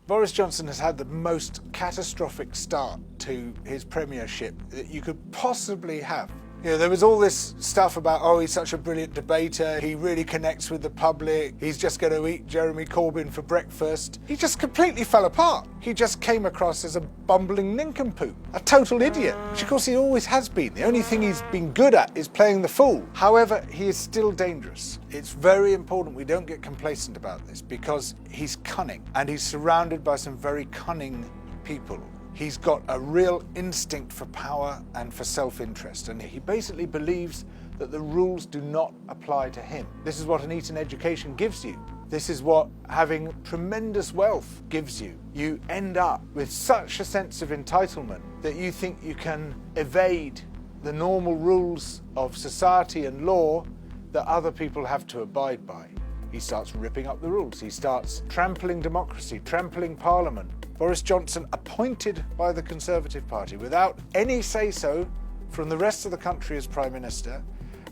Boris Johnson has had the most catastrophic start to his premiership that you could possibly have. You know, there was all this stuff about, oh, he's such a brilliant debater, he really connects with the public, he's just going to eat Jeremy Corbyn for breakfast. He just completely fell apart. He just came across as a bumbling nincompoop, a total idiot, which of course he always has been. The only thing he's been good at is playing the fool. However, he is still dangerous. It's very important we don't get complacent about this because he's cunning and he's surrounded by some very cunning people. He's got a real instinct for power and for self-interest, and he basically believes that the rules do not apply to him. This is what an Eton education gives you. This is what having tremendous wealth gives you. You end up with such a sense of entitlement that you think you can evade the normal rules of society and law that other people have to abide by. He starts ripping up the rules. He starts trampling democracy, trampling Parliament. Boris Johnson, appointed by the Conservative Party without any say-so from the rest of the country as Prime Minister,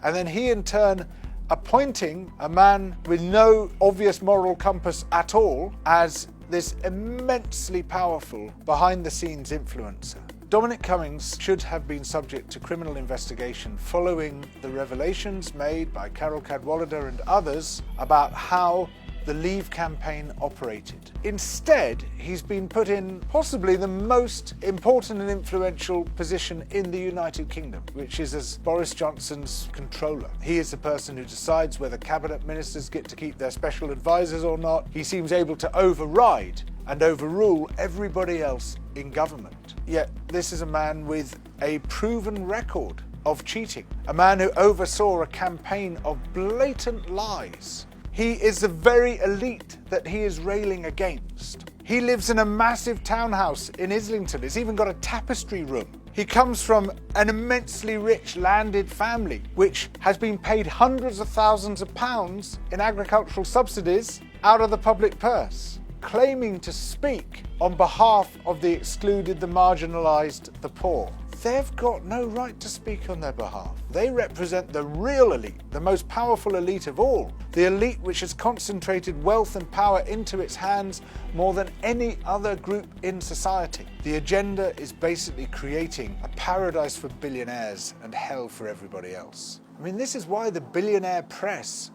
and then he in turn appointing a man with no obvious moral compass at all as this immensely powerful behind-the-scenes influencer. Dominic Cummings should have been subject to criminal investigation following the revelations made by Carol Cadwallader and others about how the Leave campaign operated. Instead, he's been put in possibly the most important and influential position in the United Kingdom, which is as Boris Johnson's controller. He is the person who decides whether cabinet ministers get to keep their special advisors or not. He seems able to override and overrule everybody else in government. Yet this is a man with a proven record of cheating, a man who oversaw a campaign of blatant lies. He is the very elite that he is railing against. He lives in a massive townhouse in Islington. It's even got a tapestry room. He comes from an immensely rich landed family, which has been paid hundreds of thousands of pounds in agricultural subsidies out of the public purse, claiming to speak on behalf of the excluded, the marginalised, the poor. They've got no right to speak on their behalf. They represent the real elite, the most powerful elite of all, the elite which has concentrated wealth and power into its hands more than any other group in society. The agenda is basically creating a paradise for billionaires and hell for everybody else. I mean, this is why the billionaire press,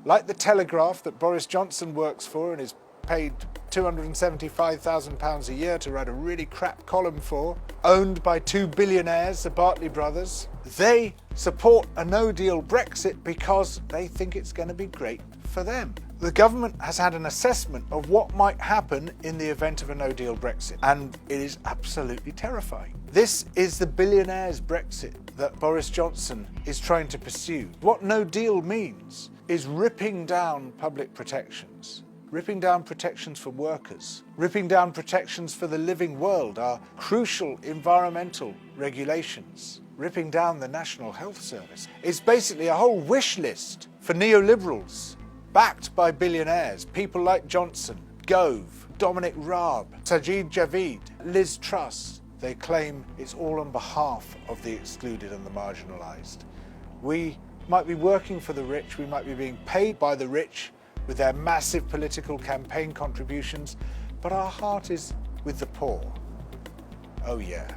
like the Telegraph that Boris Johnson works for and is paid £275,000 a year to write a really crap column for, owned by two billionaires, the Bartley brothers. They support a no-deal Brexit because they think it's going to be great for them. The government has had an assessment of what might happen in the event of a no-deal Brexit, and it is absolutely terrifying. This is the billionaires' Brexit that Boris Johnson is trying to pursue. What no deal means is ripping down public protections. Ripping down protections for workers, ripping down protections for the living world, our crucial environmental regulations, ripping down the National Health Service. It's basically a whole wish list for neoliberals, backed by billionaires, people like Johnson, Gove, Dominic Raab, Sajid Javid, Liz Truss. They claim it's all on behalf of the excluded and the marginalised. We might be working for the rich, we might be being paid by the rich, with their massive political campaign contributions, but our heart is with the poor. Oh yeah.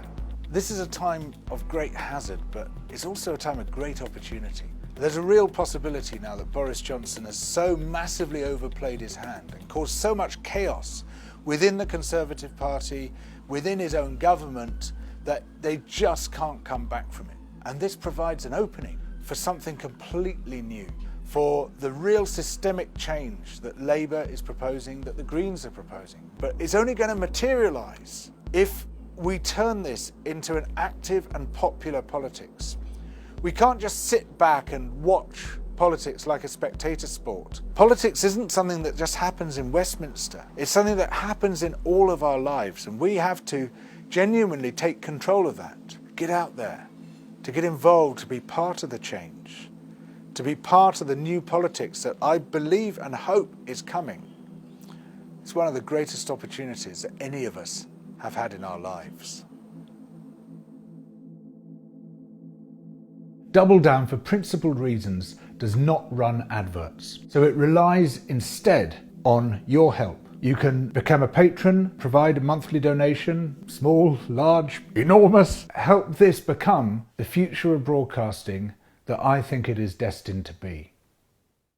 This is a time of great hazard, but it's also a time of great opportunity. There's a real possibility now that Boris Johnson has so massively overplayed his hand and caused so much chaos within the Conservative Party, within his own government, that they just can't come back from it. And this provides an opening for something completely new, for the real systemic change that Labour is proposing, that the Greens are proposing. But it's only going to materialise if we turn this into an active and popular politics. We can't just sit back and watch politics like a spectator sport. Politics isn't something that just happens in Westminster. It's something that happens in all of our lives, and we have to genuinely take control of that. Get out there, to get involved, to be part of the change, to be part of the new politics that I believe and hope is coming. It's one of the greatest opportunities that any of us have had in our lives. Double Down, for principled reasons, does not run adverts, so it relies instead on your help. You can become a patron, provide a monthly donation, small, large, enormous. Help this become the future of broadcasting that I think it is destined to be.